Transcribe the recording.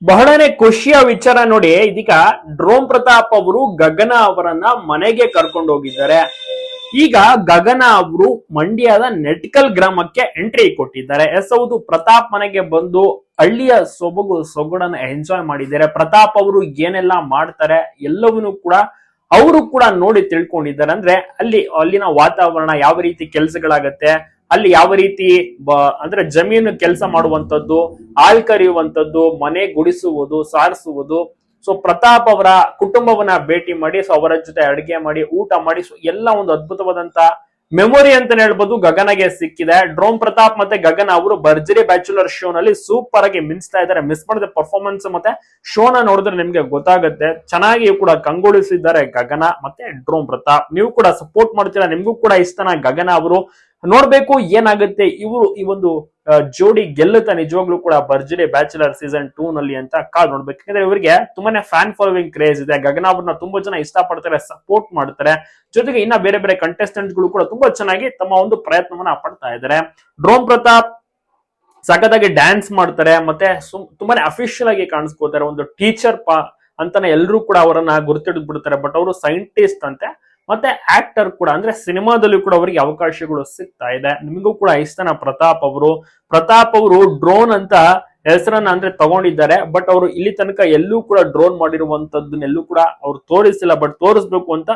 ಬಹಳನೇ ಖುಷಿಯ ವಿಚಾರ ನೋಡಿ. ಇದೀಗ ಡ್ರೋನ್ ಪ್ರತಾಪ್ ಅವರು ಗಗನ ಅವರನ್ನ ಮನೆಗೆ ಕರ್ಕೊಂಡು ಹೋಗಿದ್ದಾರೆ. ಈಗ ಗಗನ ಅವರು ಮಂಡ್ಯದ ನೆಟ್ಕಲ್ ಗ್ರಾಮಕ್ಕೆ ಎಂಟ್ರಿ ಕೊಟ್ಟಿದ್ದಾರೆ. ಎಸ್ ಹೌದು, ಪ್ರತಾಪ್ ಮನೆಗೆ ಬಂದು ಹಳ್ಳಿಯ ಸೊಗಡನ್ನ ಎಂಜಾಯ್ ಮಾಡಿದ್ದಾರೆ. ಪ್ರತಾಪ್ ಅವರು ಏನೆಲ್ಲ ಮಾಡ್ತಾರೆ ಎಲ್ಲವನ್ನೂ ಕೂಡ ಅವರು ಕೂಡ ನೋಡಿ ತಿಳ್ಕೊಂಡಿದ್ದಾರೆ. ಅಂದ್ರೆ ಅಲ್ಲಿನ ವಾತಾವರಣ ಯಾವ ರೀತಿ ಕೆಲಸಗಳಾಗತ್ತೆ, ಅಲ್ಲಿ ಯಾವ ರೀತಿ ಅಂದ್ರೆ ಜಮೀನು ಕೆಲಸ ಮಾಡುವಂತದ್ದು, ಆಳ್ ಕರೆಯುವಂತದ್ದು, ಮನೆ ಗುಡಿಸುವುದು, ಸಾರಿಸುವುದು. ಸೊ ಪ್ರತಾಪ್ ಅವರ ಕುಟುಂಬವನ್ನ ಭೇಟಿ ಮಾಡಿ, ಸೊ ಅವರ ಜೊತೆ ಅಡಿಗೆ ಮಾಡಿ, ಊಟ ಮಾಡಿ, ಸೊ ಎಲ್ಲ ಒಂದು ಅದ್ಭುತವಾದಂತ ಮೆಮೊರಿ ಅಂತಾನೆ ಹೇಳ್ಬೋದು ಗಗನಗೆ ಸಿಕ್ಕಿದೆ. ಡ್ರೋನ್ ಪ್ರತಾಪ್ ಮತ್ತೆ ಗಗನ ಅವರು ಭರ್ಜರಿ ಬ್ಯಾಚುಲರ್ ಶೋ ನಲ್ಲಿ ಸೂಪರ್ ಆಗಿ ಮಿಂಚ್ತಾ ಇದ್ದಾರೆ. ಮಿಸ್ ಮಾಡಿದ ಪರ್ಫಾರ್ಮೆನ್ಸ್ ಮತ್ತೆ ಶೋನ ನೋಡಿದ್ರೆ ನಿಮ್ಗೆ ಗೊತ್ತಾಗುತ್ತೆ. ಚೆನ್ನಾಗಿ ಕೂಡ ಕಂಗೊಳಿಸಿದ್ದಾರೆ ಗಗನ ಮತ್ತೆ ಡ್ರೋನ್ ಪ್ರತಾಪ್. ನೀವು ಕೂಡ ಸಪೋರ್ಟ್ ಮಾಡ್ತೀರಾ, ನಿಮ್ಗೂ ಕೂಡ ಇಷ್ಟನ ಗಗನ ಅವರು. ನೋಡ್ಬೇಕು ಏನಾಗುತ್ತೆ, ಈ ಒಂದು ಜೋಡಿ ಗೆಲ್ಲುತ್ತಾ ನಿಜವಾಗ್ಲೂ ಕೂಡ ಭರ್ಜರಿ ಬ್ಯಾಚುಲರ್ ಸೀಸನ್ 2 ನಲ್ಲಿ ಅಂತ ಕಾಲ್ ನೋಡ್ಬೇಕು. ಯಾಕಂದ್ರೆ ಇವರಿಗೆ ತುಂಬಾನೇ ಫ್ಯಾನ್ ಫಾಲೋವಿಂಗ್ ಕ್ರೇಜ್ ಇದೆ. ಗಗನ ಅವ್ರನ್ನ ತುಂಬಾ ಜನ ಇಷ್ಟಪಡ್ತಾರೆ, ಸಪೋರ್ಟ್ ಮಾಡ್ತಾರೆ. ಜೊತೆಗೆ ಇನ್ನ ಬೇರೆ ಬೇರೆ ಕಂಟೆಸ್ಟೆಂಟ್ ಗಳು ಕೂಡ ತುಂಬಾ ಚೆನ್ನಾಗಿ ತಮ್ಮ ಒಂದು ಪ್ರಯತ್ನವನ್ನ ಪಡ್ತಾ ಇದ್ದಾರೆ. ಡ್ರೋನ್ ಪ್ರತಾಪ್ ಸಖತ್ತಾಗಿ ಡ್ಯಾನ್ಸ್ ಮಾಡ್ತಾರೆ, ಮತ್ತೆ ತುಂಬಾನೇ ಅಫಿಷಿಯಲ್ ಆಗಿ ಕಾಣಿಸ್ಕೋತಾರೆ. ಒಂದು ಟೀಚರ್ ಅಂತಾನೆ ಎಲ್ಲರೂ ಕೂಡ ಅವರನ್ನ ಗುರುತಿಡಿದ್ ಬಿಡ್ತಾರೆ. ಬಟ್ ಅವರು ಸೈಂಟಿಸ್ಟ್ ಅಂತೆ, ಮತ್ತೆ ಆಕ್ಟರ್ ಕೂಡ, ಅಂದ್ರೆ ಸಿನಿಮಾದಲ್ಲಿ ಕೂಡ ಅವರಿಗೆ ಅವಕಾಶಗಳು ಸಿಗ್ತಾ ಇದೆ. ನಿಮಗೂ ಕೂಡ ಇಷ್ಟನ ಪ್ರತಾಪ್ ಅವರು ಡ್ರೋನ್ ಅಂತ ಹೆಸರನ್ನ ಅಂದ್ರೆ ತಗೊಂಡಿದ್ದಾರೆ. ಬಟ್ ಅವರು ಇಲ್ಲಿ ತನಕ ಎಲ್ಲೂ ಕೂಡ ಡ್ರೋನ್ ಮಾಡಿರುವಂತದ್ದನ್ನೆಲ್ಲೂ ಕೂಡ ಅವ್ರು ತೋರಿಸಿಲ್ಲ. ಬಟ್ ತೋರಿಸ್ಬೇಕು ಅಂತ